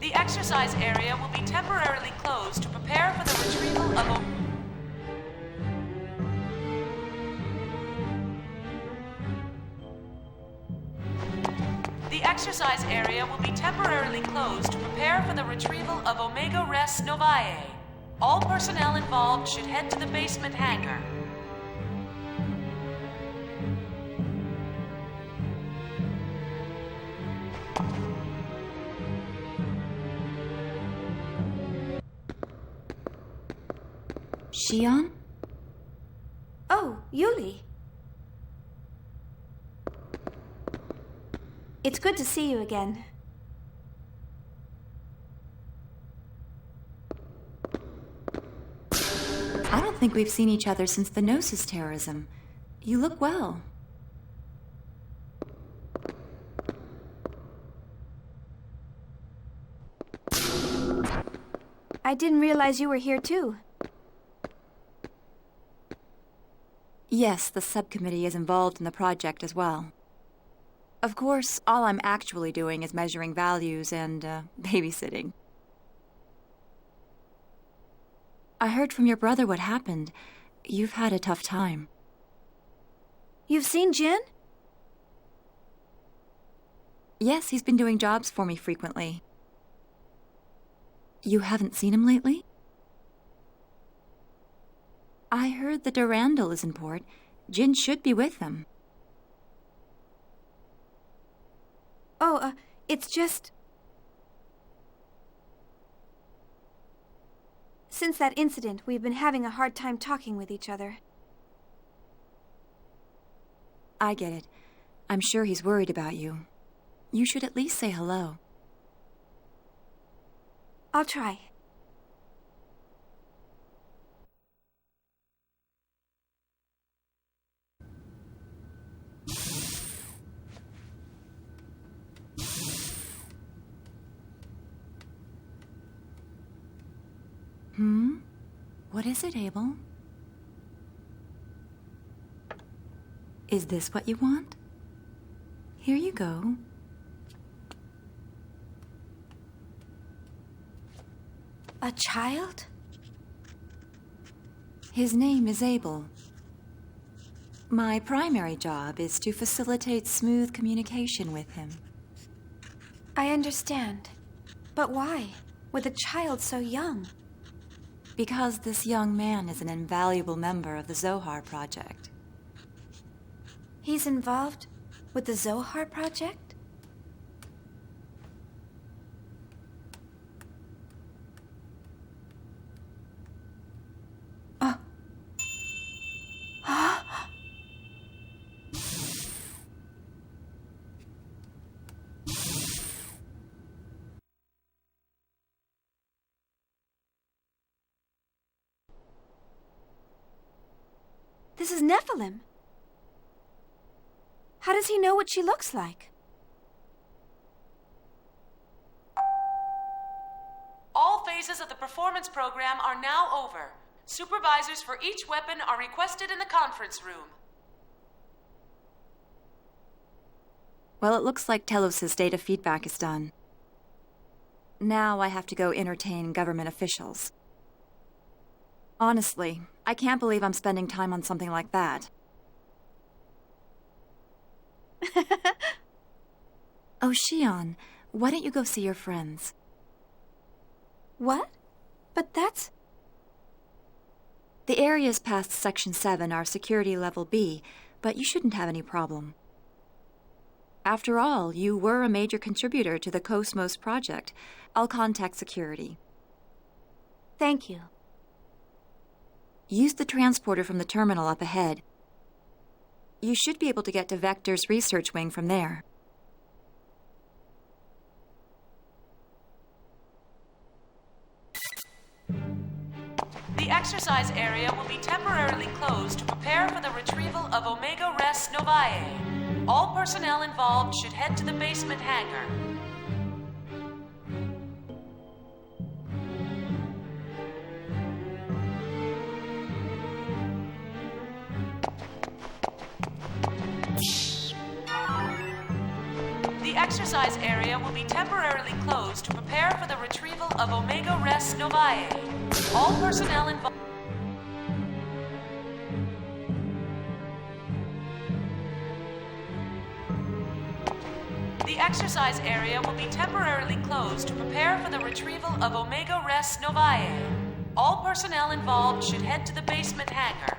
The exercise area will be temporarily closed to prepare for the retrieval of The exercise area will be temporarily closed to prepare for the retrieval of Omega Res Novae. All personnel involved should head to the basement hangar. Shion? Oh, Yuli. It's good to see you again. I don't think we've seen each other since the Gnosis terrorism. You look well. I didn't realize you were here too. Yes, the subcommittee is involved in the project as well. Of course, all I'm actually doing is measuring values and, babysitting. I heard from your brother what happened. You've had a tough time. You've seen Jin? Yes, he's been doing jobs for me frequently. You haven't seen him lately? I heard the Durandal is in port. Jin should be with them. Oh, it's just... Since that incident, we've been having a hard time talking with each other. I get it. I'm sure he's worried about you. You should at least say hello. I'll try. What is it, Abel? Is this what you want? Here you go. A child? His name is Abel. My primary job is to facilitate smooth communication with him. I understand. But why? With a child so young? Because this young man is an invaluable member of the Zohar Project. He's involved with the Zohar Project? Oh. This is Nephilim. How does he know what she looks like? All phases of the performance program are now over. Supervisors for each weapon are requested in the conference room. Well, it looks like Telos' data feedback is done. Now I have to go entertain government officials. Honestly, I can't believe I'm spending time on something like that. Oh, Shion, why don't you go see your friends? What? But that's... The areas past Section 7 are Security Level B, but you shouldn't have any problem. After all, you were a major contributor to the Cosmos project. I'll contact security. Thank you. Use the transporter from the terminal up ahead. You should be able to get to Vector's research wing from there. The exercise area will be temporarily closed to prepare for the retrieval of Omega Res Novae. All personnel involved should head to the basement hangar. The exercise area will be temporarily closed to prepare for the retrieval of Omega Res Novae. All personnel involved. The exercise area will be temporarily closed to prepare for the retrieval of Omega Res Novae. All personnel involved should head to the basement hangar.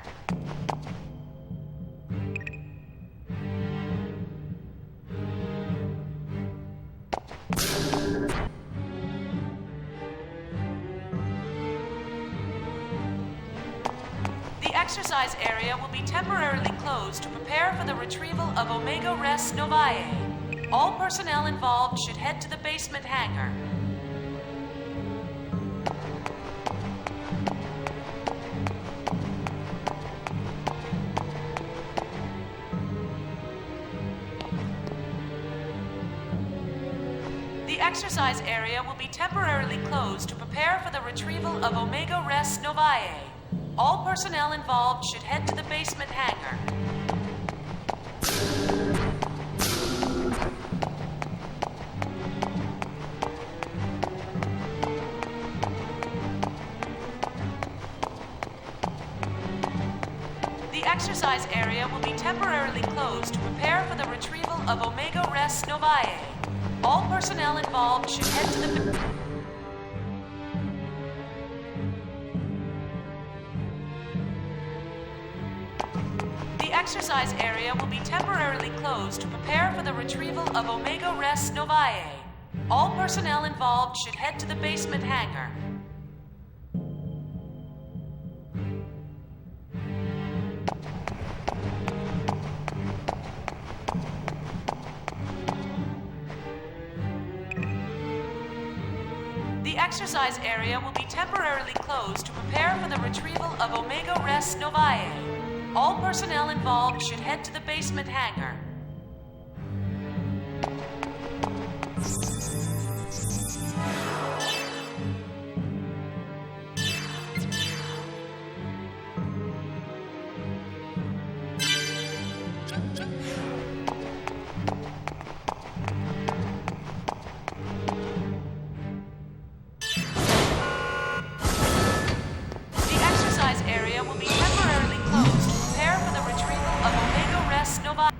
The exercise area will be temporarily closed to prepare for the retrieval of Omega Res Novae. All personnel involved should head to the basement hangar. The exercise area will be temporarily closed to prepare for the retrieval of Omega Res Novae. All personnel involved should head to the basement hangar. The exercise area will be temporarily closed to prepare for the retrieval of Omega Res Novae. All personnel involved should head to the... The exercise area will be temporarily closed to prepare for the retrieval of Omega Res Novae. All personnel involved should head to the basement hangar. The exercise area will be temporarily closed to prepare for the retrieval of Omega Res Novae. All personnel involved should head to the basement hangar. Area will be temporarily closed to prepare for the retrieval of Omega Res Novae.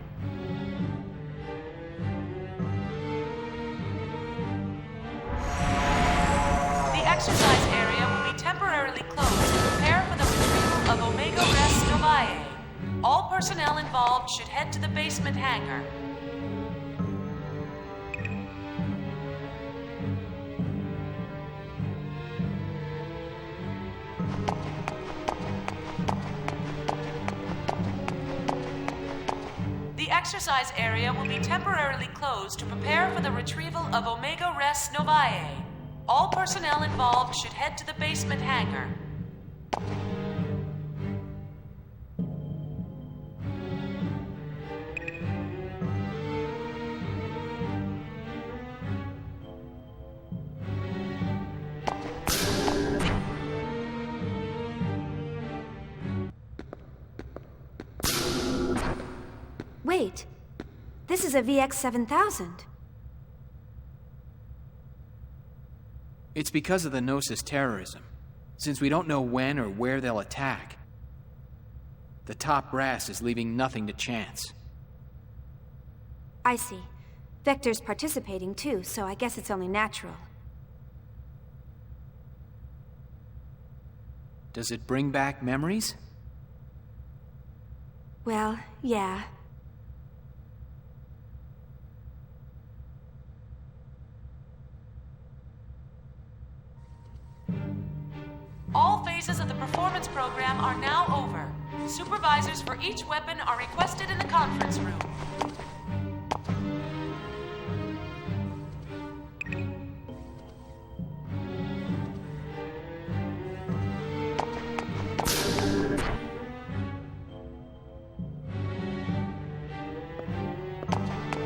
The exercise area will be temporarily closed to prepare for the retrieval of Omega Res Novae. All personnel involved should head to the basement hangar. The exercise area will be temporarily closed to prepare for the retrieval of Omega Res Novae. All personnel involved should head to the basement hangar. Wait, this is a VX-7000. It's because of the Gnosis terrorism, since we don't know when or where they'll attack. The top brass is leaving nothing to chance. I see. Vector's participating too, so I guess it's only natural. Does it bring back memories? Well, yeah. All phases of the performance program are now over. Supervisors for each weapon are requested in the conference room.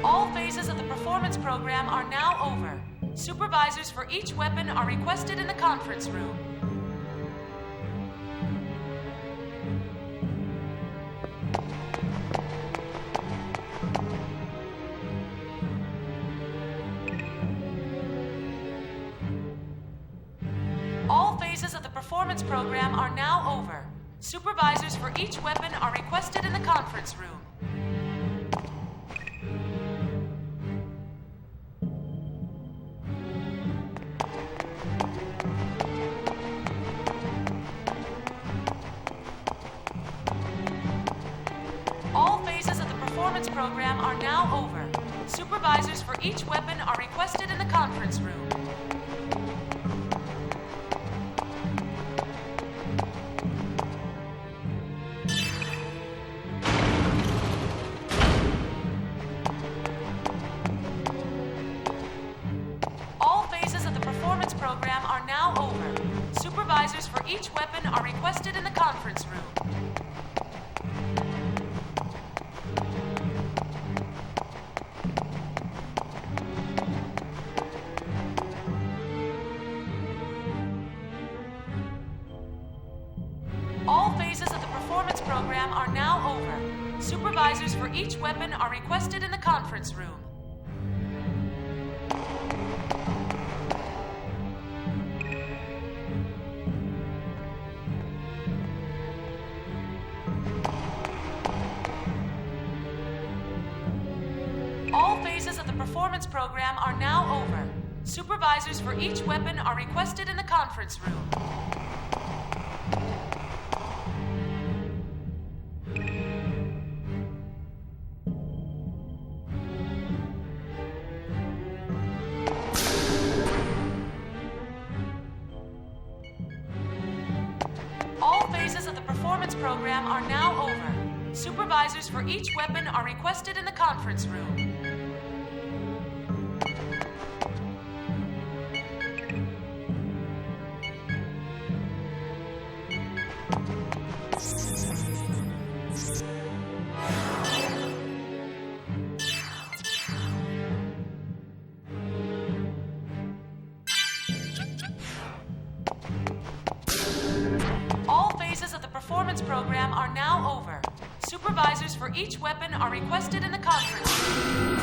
All phases of the performance program are now over. Supervisors for each weapon are requested in the conference room. phases of the performance program are now over. Supervisors for each weapon are requested in the conference room. All phases of the performance program are now over. Supervisors for each weapon are requested in the conference room. All phases of the performance program are now over. Supervisors for each weapon are requested in the conference room. All phases of the performance program are now over. Supervisors for each weapon are requested in the conference room. All phases of the performance program are now over. Supervisors for each weapon are requested in the conference room. All phases of the performance program are now over. Supervisors for each weapon are requested in the conference room. All phases of the performance program are now over. Supervisors for each weapon are requested in the conference room.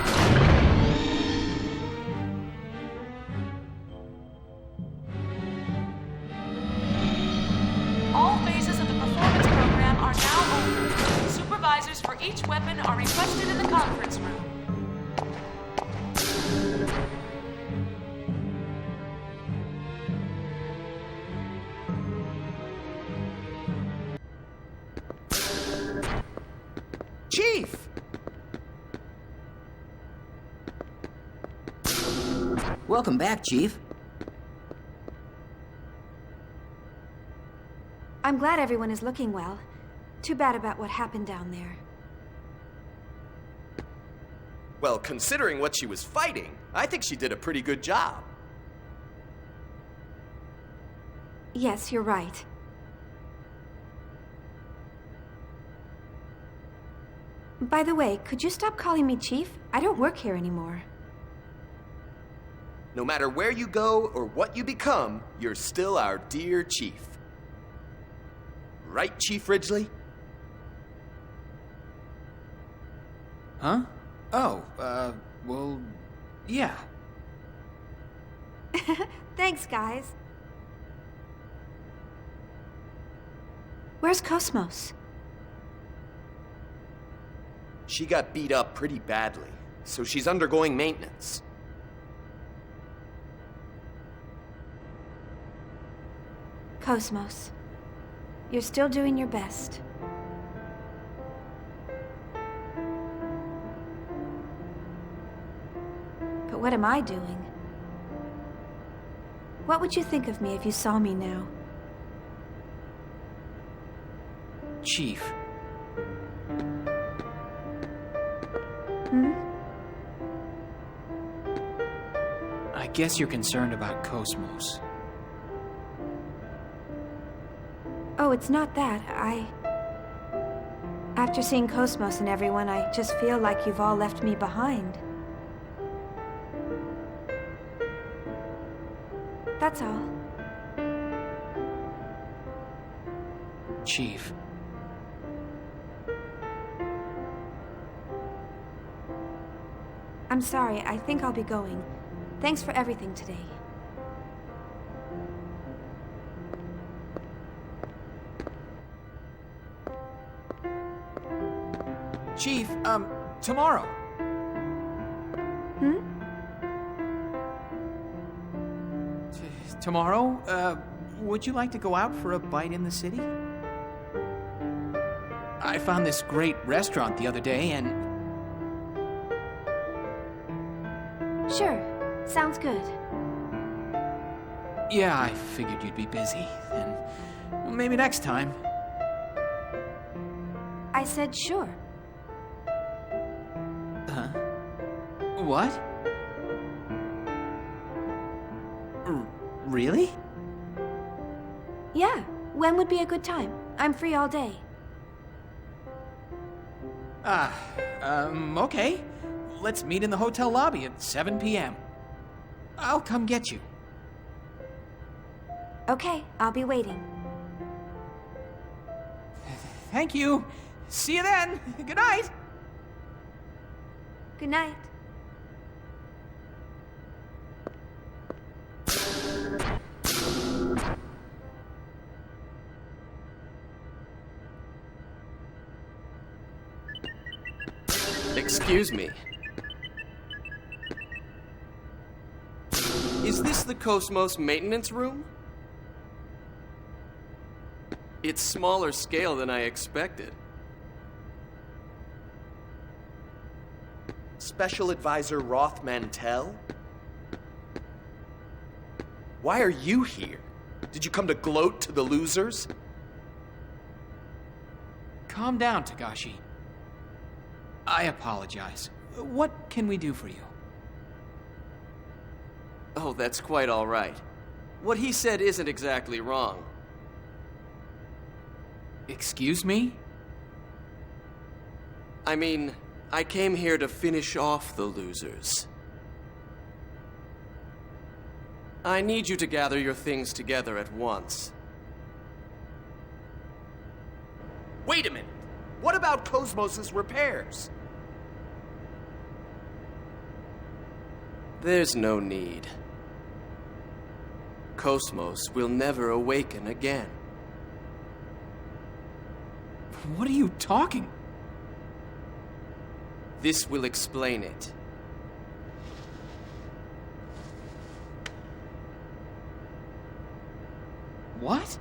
All phases of the performance program are now over. Supervisors for each weapon are requested in the conference room. Chief! Welcome back, Chief. I'm glad everyone is looking well. Too bad about what happened down there. Well, considering what she was fighting, I think she did a pretty good job. Yes, you're right. By the way, could you stop calling me Chief? I don't work here anymore. No matter where you go or what you become, you're still our dear Chief. Right, Chief Ridgely? Huh? Oh, well, yeah. Thanks, guys. Where's Cosmos? She got beat up pretty badly, so she's undergoing maintenance. Cosmos, you're still doing your best. But what am I doing? What would you think of me if you saw me now? Chief. I guess you're concerned about Cosmos. Oh, it's not that. After seeing Cosmos and everyone, I just feel like you've all left me behind. That's all. Chief. I'm sorry, I think I'll be going. Thanks for everything today. Chief, tomorrow. Hmm? Tomorrow, would you like to go out for a bite in the city? I found this great restaurant the other day and... Sure. Sounds good. Yeah, I figured you'd be busy. And maybe next time. I said sure. Huh? What? Really? Yeah. When would be a good time? I'm free all day. Okay. Let's meet in the hotel lobby at 7 p.m. I'll come get you. Okay, I'll be waiting. Thank you. See you then. Good night. Good night. Excuse me. Is this the Cosmos maintenance room? It's smaller scale than I expected. Special Advisor Roth Mantell? Why are you here? Did you come to gloat to the losers? Calm down, Tagashi. I apologize. What can we do for you? Oh, that's quite all right. What he said isn't exactly wrong. Excuse me? I mean, I came here to finish off the losers. I need you to gather your things together at once. Wait a minute! What about Cosmos' repairs? There's no need. Cosmos will never awaken again. What are you talking? This will explain it. What?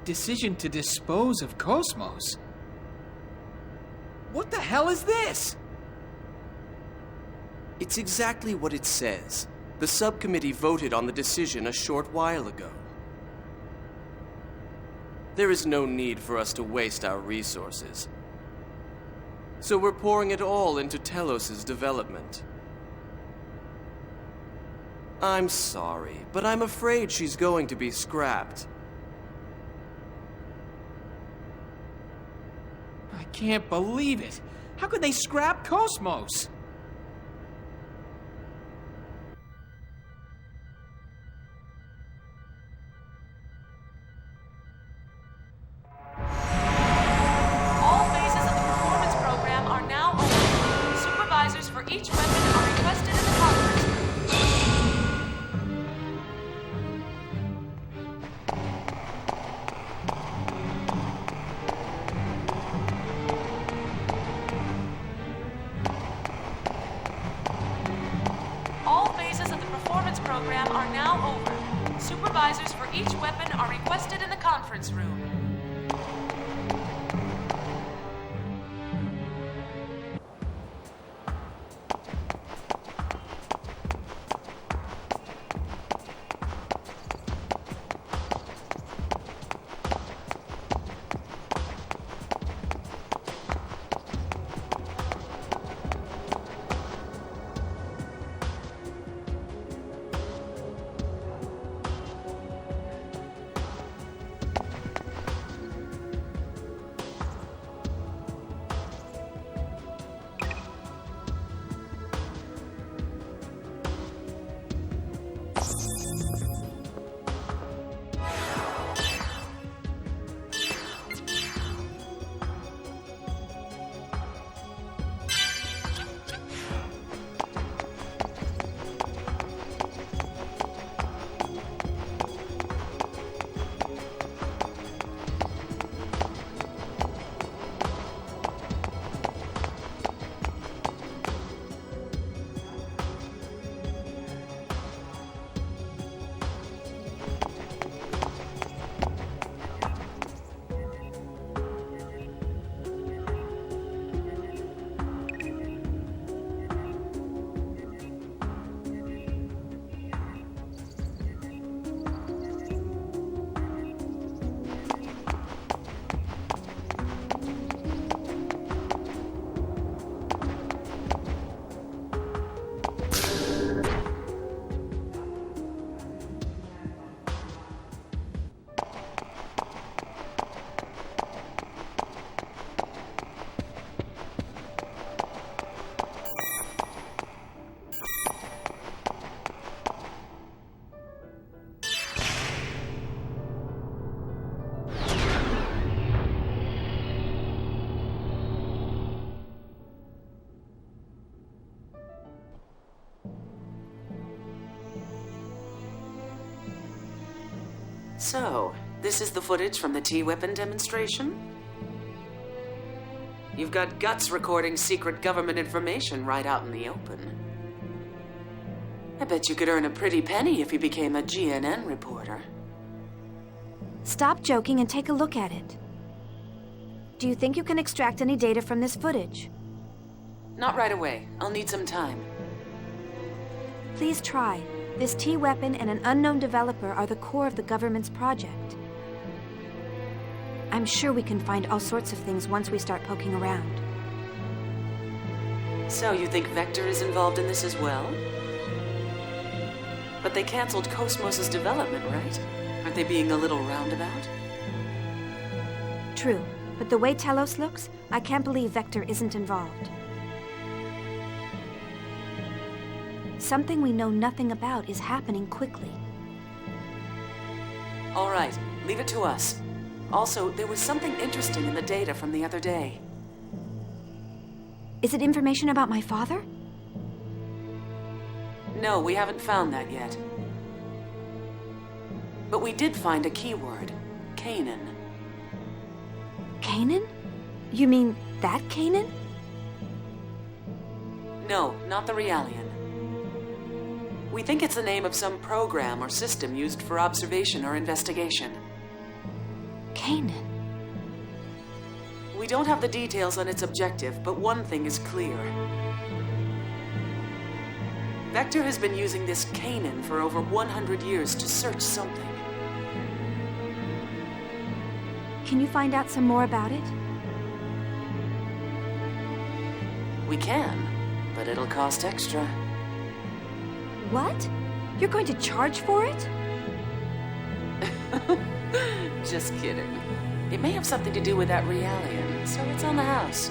Decision to dispose of Cosmos? What the hell is this? It's exactly what it says. The subcommittee voted on the decision a short while ago. There is no need for us to waste our resources. So we're pouring it all into Telos' development. I'm sorry, but I'm afraid she's going to be scrapped. I can't believe it. How could they scrap Cosmos? All phases of the performance program are now open. Supervisors for each weapon are requested in the conference room. All phases of the performance program are now over. Supervisors for each weapon are requested in the conference room. So, this is the footage from the T-weapon demonstration? You've got guts recording secret government information right out in the open. I bet you could earn a pretty penny if you became a GNN reporter. Stop joking and take a look at it. Do you think you can extract any data from this footage? Not right away. I'll need some time. Please try. This T-weapon and an unknown developer are the core of the government's project. I'm sure we can find all sorts of things once we start poking around. So you think Vector is involved in this as well? But they canceled Cosmos' development, right? Aren't they being a little roundabout? True, but the way Telos looks, I can't believe Vector isn't involved. Something we know nothing about is happening quickly. All right, leave it to us. Also, there was something interesting in the data from the other day. Is it information about my father? No, we haven't found that yet. But we did find a keyword, Canaan. Canaan? You mean that Canaan? No, not the Realian. We think it's the name of some program or system used for observation or investigation. Canaan? We don't have the details on its objective, but one thing is clear. Vector has been using this Canaan for over 100 years to search something. Can you find out some more about it? We can, but it'll cost extra. What? You're going to charge for it? Just kidding. It may have something to do with that Realian, so it's on the house.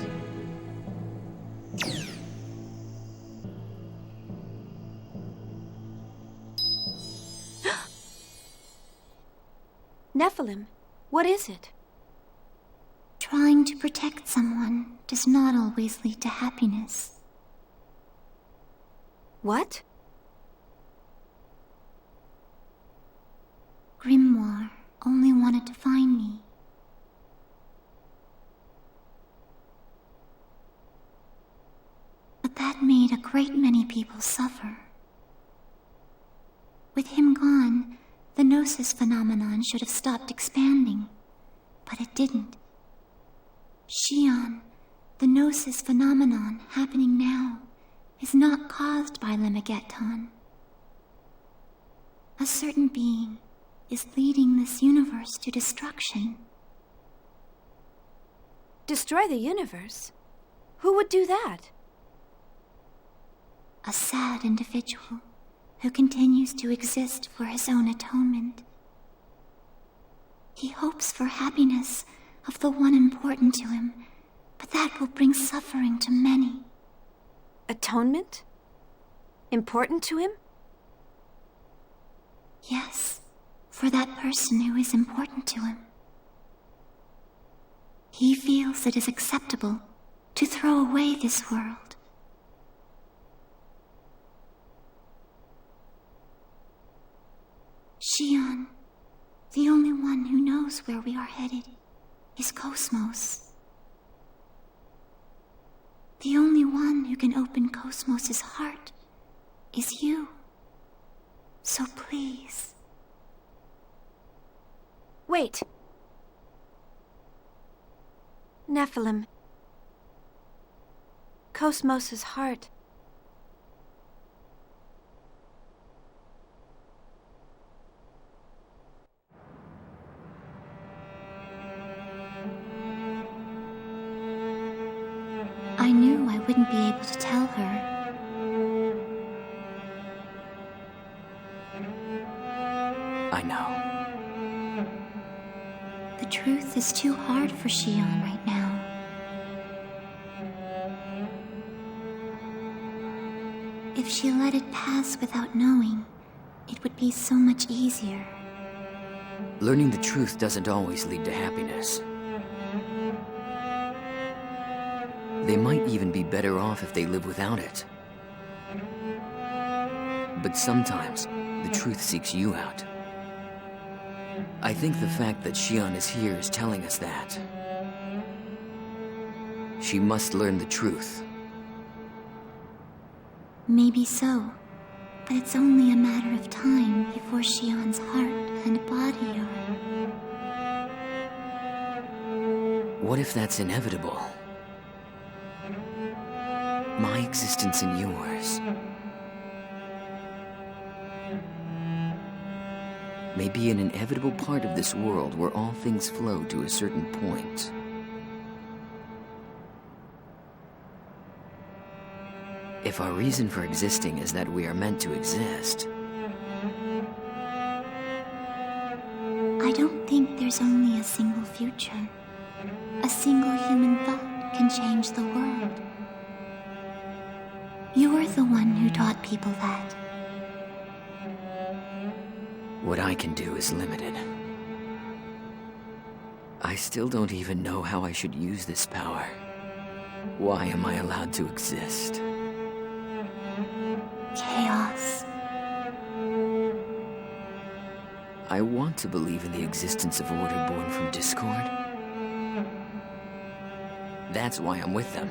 Nephilim, what is it? Trying to protect someone does not always lead to happiness. What? Grimoire only wanted to find me. But that made a great many people suffer. With him gone, the Gnosis phenomenon should have stopped expanding, but it didn't. Xion, the Gnosis phenomenon happening now, is not caused by Lemegeton. A certain being is leading this universe to destruction. Destroy the universe? Who would do that? A sad individual who continues to exist for his own atonement. He hopes for happiness of the one important to him, but that will bring suffering to many. Atonement? Important to him? Yes, for that person who is important to him. He feels it is acceptable to throw away this world. Xion, the only one who knows where we are headed, is Cosmos. The only one who can open Cosmos's heart is you. So please. Wait. Nephilim. Cosmos's heart. I knew I wouldn't be able to tell her. I know. The truth is too hard for Xion right now. If she let it pass without knowing, it would be so much easier. Learning the truth doesn't always lead to happiness. They might even be better off if they live without it. But sometimes, the truth seeks you out. I think the fact that Xion is here is telling us that. She must learn the truth. Maybe so. But it's only a matter of time before Xion's heart and body are... What if that's inevitable? My existence and yours may be an inevitable part of this world where all things flow to a certain point. If our reason for existing is that we are meant to exist, I don't think there's only a single future. A single human thought can change the world. You were the one who taught people that. what I can do is limited. I still don't even know how I should use this power. Why am I allowed to exist? Chaos. I want to believe in the existence of order born from discord. That's why I'm with them.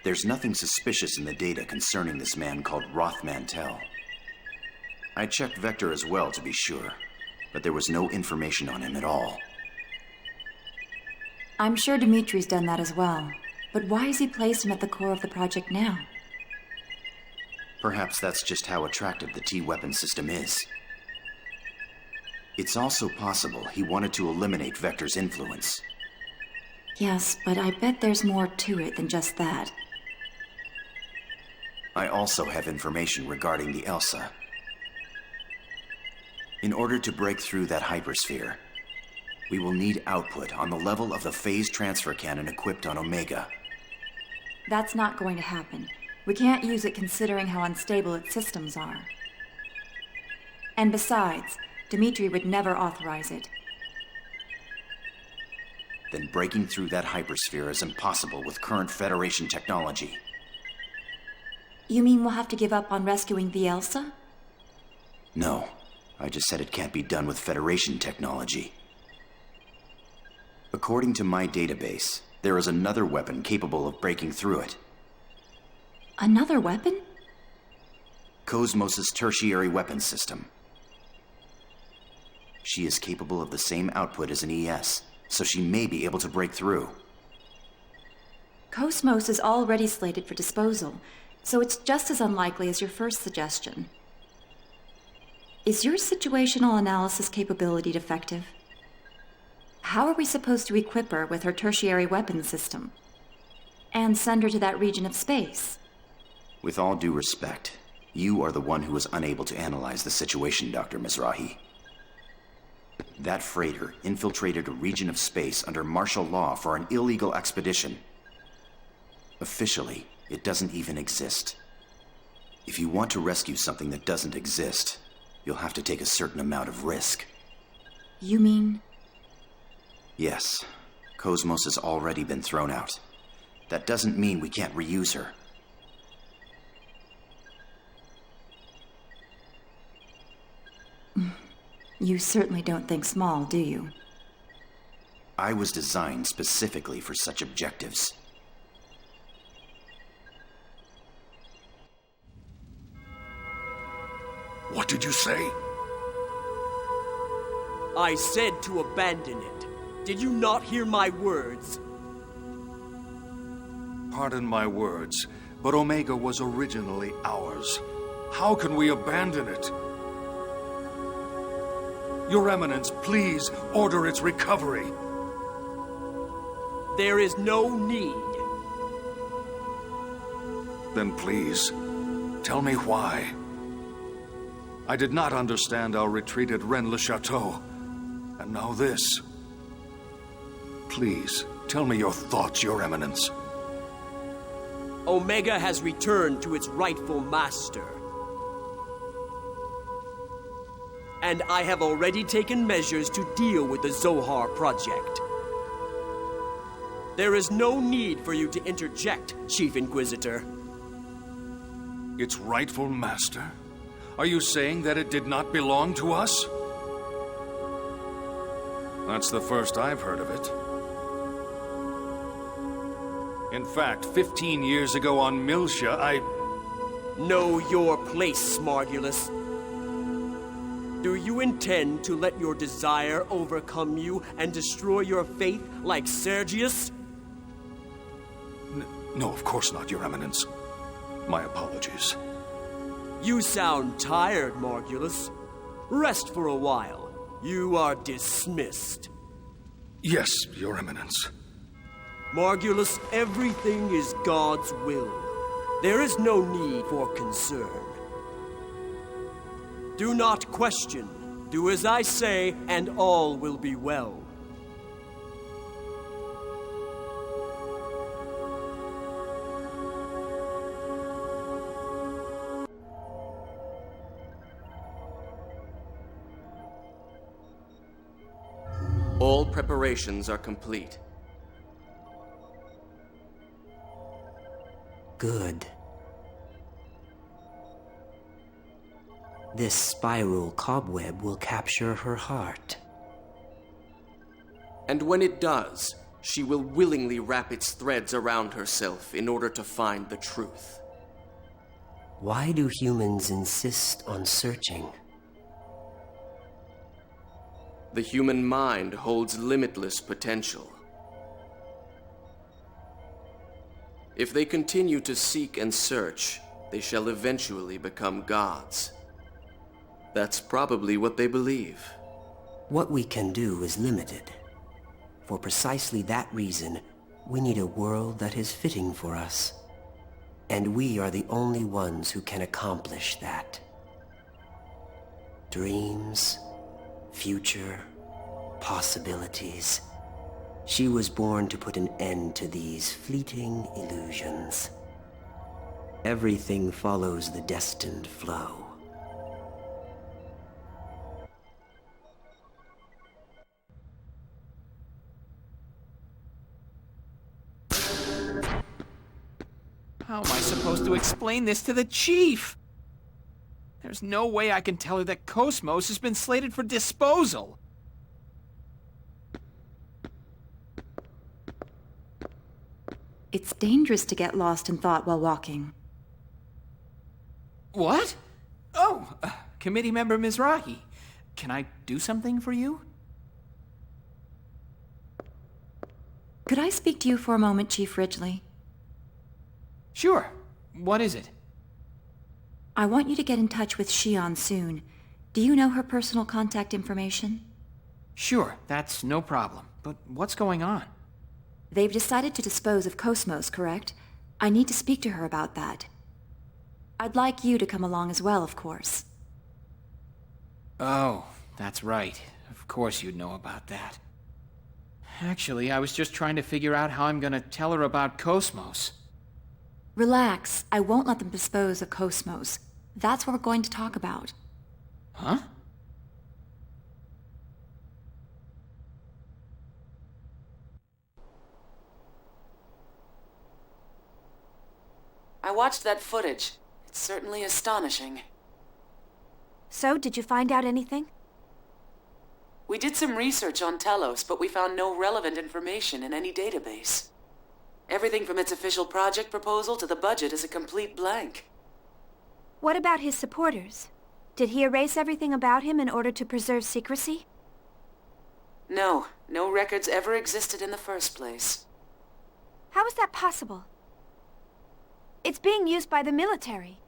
There's nothing suspicious in the data concerning this man called Roth Mantell. I checked Vector as well to be sure, but there was no information on him at all. I'm sure Dimitri's done that as well. But why has he placed him at the core of the project now? Perhaps that's just how attractive the T-weapon system is. It's also possible he wanted to eliminate Vector's influence. Yes, but I bet there's more to it than just that. I also have information regarding the Elsa. In order to break through that hypersphere, we will need output on the level of the phase transfer cannon equipped on Omega. That's not going to happen. We can't use it considering how unstable its systems are. And besides, Dimitri would never authorize it. Then breaking through that hypersphere is impossible with current Federation technology. You mean we'll have to give up on rescuing the Elsa? No, I just said it can't be done with Federation technology. According to my database, there is another weapon capable of breaking through it. Another weapon? Cosmos' tertiary weapon system. She is capable of the same output as an ES, so she may be able to break through. Cosmos is already slated for disposal, so it's just as unlikely as your first suggestion. Is your situational analysis capability defective? How are we supposed to equip her with her tertiary weapon system? And send her to that region of space? With all due respect, you are the one who was unable to analyze the situation, Dr. Mizrahi. That freighter infiltrated a region of space under martial law for an illegal expedition. Officially, it doesn't even exist. If you want to rescue something that doesn't exist, you'll have to take a certain amount of risk. You mean? Yes. Cosmos has already been thrown out. That doesn't mean we can't reuse her. You certainly don't think small, do you? I was designed specifically for such objectives. What did you say? I said to abandon it. Did you not hear my words? Pardon my words, but Omega was originally ours. How can we abandon it? Your Eminence, please order its recovery. There is no need. Then please, tell me why. I did not understand our retreat at Rennes-le-Château, and now this. Please, tell me your thoughts, Your Eminence. Omega has returned to its rightful master. And I have already taken measures to deal with the Zohar project. There is no need for you to interject, Chief Inquisitor. Its rightful master? Are you saying that it did not belong to us? That's the first I've heard of it. In fact, 15 years ago on Miltia, I... Know your place, Smargulus. Do you intend to let your desire overcome you and destroy your faith like Sergius? No, of course not, Your Eminence. My apologies. You sound tired, Margulus. Rest for a while. You are dismissed. Yes, Your Eminence. Margulus, everything is God's will. There is no need for concern. Do not question. Do as I say, and all will be well. All preparations are complete. Good. This spiral cobweb will capture her heart. And when it does, she will willingly wrap its threads around herself in order to find the truth. Why do humans insist on searching? The human mind holds limitless potential. If they continue to seek and search, they shall eventually become gods. That's probably what they believe. What we can do is limited. For precisely that reason, we need a world that is fitting for us. And we are the only ones who can accomplish that. Dreams, future, possibilities. She was born to put an end to these fleeting illusions. Everything follows the destined flow. How am I supposed to explain this to the chief? There's no way I can tell her that Cosmos has been slated for disposal. It's dangerous to get lost in thought while walking. What? Oh, committee member Mizrahi. Can I do something for you? Could I speak to you for a moment, Chief Ridgely? Sure. What is it? I want you to get in touch with Shion soon. Do you know her personal contact information? Sure, that's no problem. But what's going on? They've decided to dispose of Cosmos, correct? I need to speak to her about that. I'd like you to come along as well, of course. Oh, that's right. Of course you'd know about that. Actually, I was just trying to figure out how I'm gonna tell her about Cosmos. Relax. I won't let them dispose of Cosmos. That's what we're going to talk about. Huh? I watched that footage. It's certainly astonishing. So, did you find out anything? We did some research on Telos, but we found no relevant information in any database. Everything from its official project proposal to the budget is a complete blank. What about his supporters? Did he erase everything about him in order to preserve secrecy? No records ever existed in the first place. How is that possible? It's being used by the military.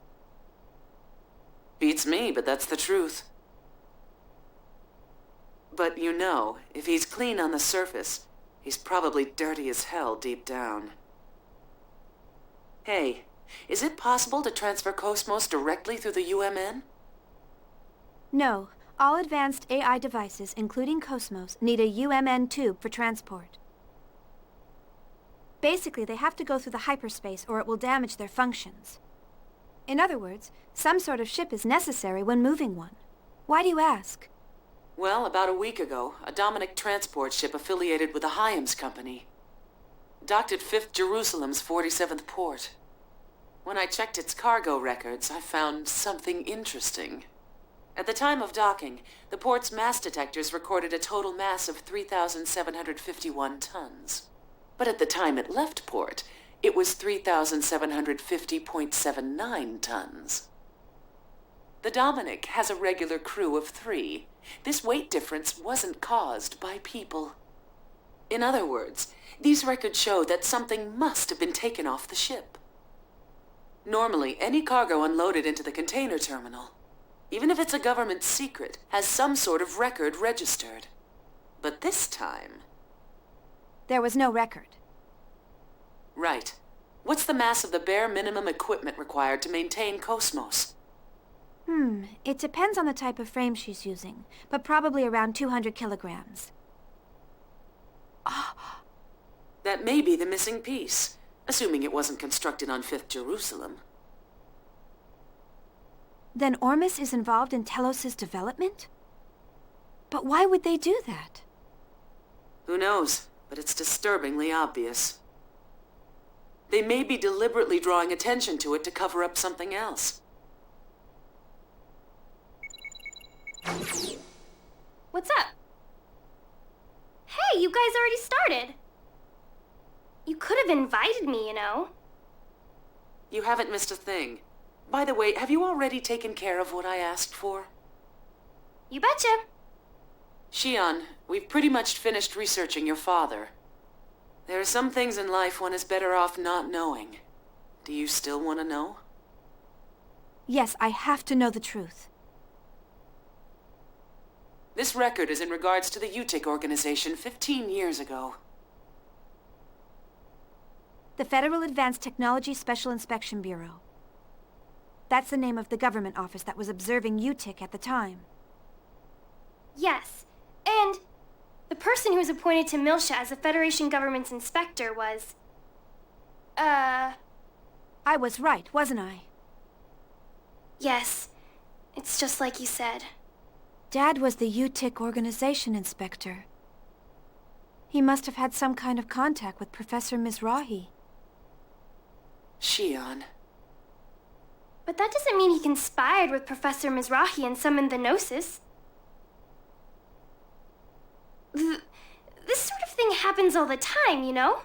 Beats me, but that's the truth. But you know, if he's clean on the surface, he's probably dirty as hell deep down. Hey, is it possible to transfer Cosmos directly through the UMN? No. All advanced AI devices, including Cosmos, need a UMN tube for transport. Basically, they have to go through the hyperspace or it will damage their functions. In other words, some sort of ship is necessary when moving one. Why do you ask? Well, about a week ago, a Dominic transport ship affiliated with the Hyams Company. Docked at 5th Jerusalem's 47th port. When I checked its cargo records, I found something interesting. At the time of docking, the port's mass detectors recorded a total mass of 3,751 tons. But at the time it left port, it was 3,750.79 tons. The Dominic has a regular crew of 3. This weight difference wasn't caused by people. In other words, these records show that something must have been taken off the ship. Normally, any cargo unloaded into the container terminal, even if it's a government secret, has some sort of record registered. But this time... There was no record. Right. What's the mass of the bare minimum equipment required to maintain Cosmos? It depends on the type of frame she's using, but probably around 200 kilograms. That may be the missing piece, assuming it wasn't constructed on 5th Jerusalem. Then Ormus is involved in Telos' development? But why would they do that? Who knows, but it's disturbingly obvious. They may be deliberately drawing attention to it to cover up something else. What's up? Hey, you guys already started. You could have invited me, you know. You haven't missed a thing. By the way, have you already taken care of what I asked for? You betcha. Shion, we've pretty much finished researching your father. There are some things in life one is better off not knowing. Do you still want to know? Yes, I have to know the truth. This record is in regards to the UTIC organization 15 years ago. The Federal Advanced Technology Special Inspection Bureau. That's the name of the government office that was observing UTIC at the time. Yes, and the person who was appointed to Milsha as the Federation government's inspector was... I was right, wasn't I? Yes, it's just like you said. Dad was the UTIC organization inspector. He must have had some kind of contact with Professor Mizrahi. Shion. But that doesn't mean he conspired with Professor Mizrahi and summoned the Gnosis. This sort of thing happens all the time, you know?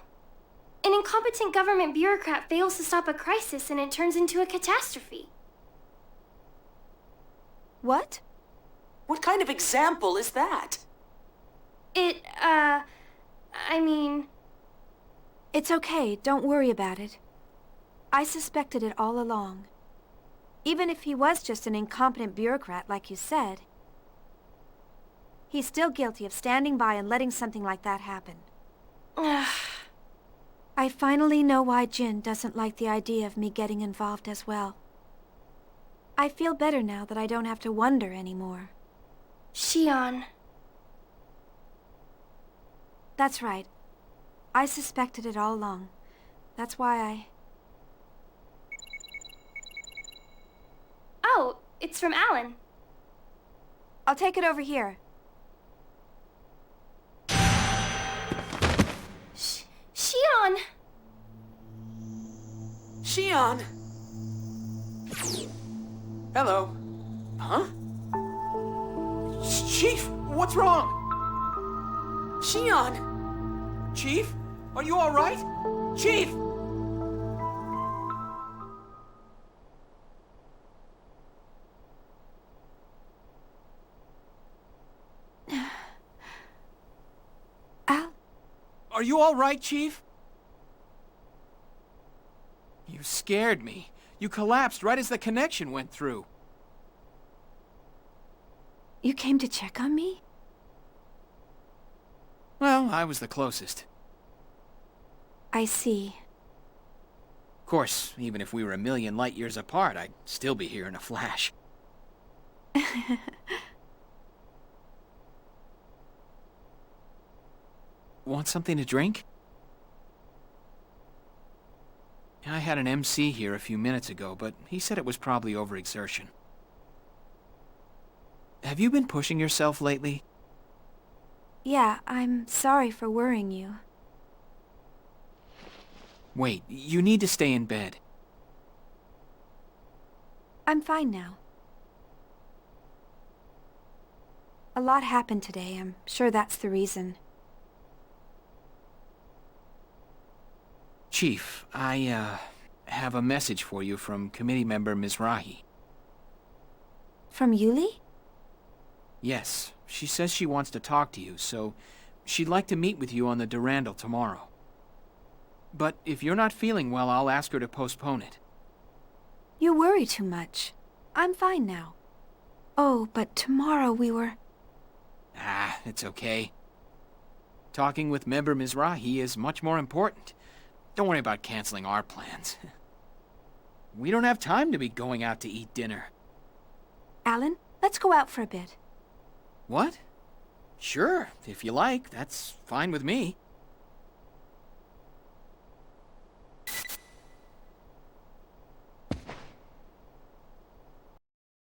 An incompetent government bureaucrat fails to stop a crisis and it turns into a catastrophe. What? What kind of example is that? I mean... It's okay, don't worry about it. I suspected it all along. Even if he was just an incompetent bureaucrat, like you said, he's still guilty of standing by and letting something like that happen. I finally know why Jin doesn't like the idea of me getting involved as well. I feel better now that I don't have to wonder anymore. Shion. That's right. I suspected it all along. That's why I... Oh, it's from Alan. I'll take it over here. Shion! Shion! Hello. Huh? Chief, what's wrong? Shion! Chief, are you all right? Chief! Al? Are you all right, Chief? You scared me. You collapsed right as the connection went through. You came to check on me? Well, I was the closest. I see. Of course, even if we were a million light years apart, I'd still be here in a flash. Want something to drink? I had an MC here a few minutes ago, but he said it was probably overexertion. Have you been pushing yourself lately? Yeah, I'm sorry for worrying you. Wait, you need to stay in bed. I'm fine now. A lot happened today. I'm sure that's the reason. Chief, I, have a message for you from committee member Mizrahi. From Yuli? Yes, she says she wants to talk to you, so she'd like to meet with you on the Durandal tomorrow. But if you're not feeling well, I'll ask her to postpone it. You worry too much. I'm fine now. Oh, but tomorrow we were... Ah, it's okay. Talking with member Mizrahi is much more important. Don't worry about canceling our plans. We don't have time to be going out to eat dinner. Alan, let's go out for a bit. What? Sure, if you like, that's fine with me.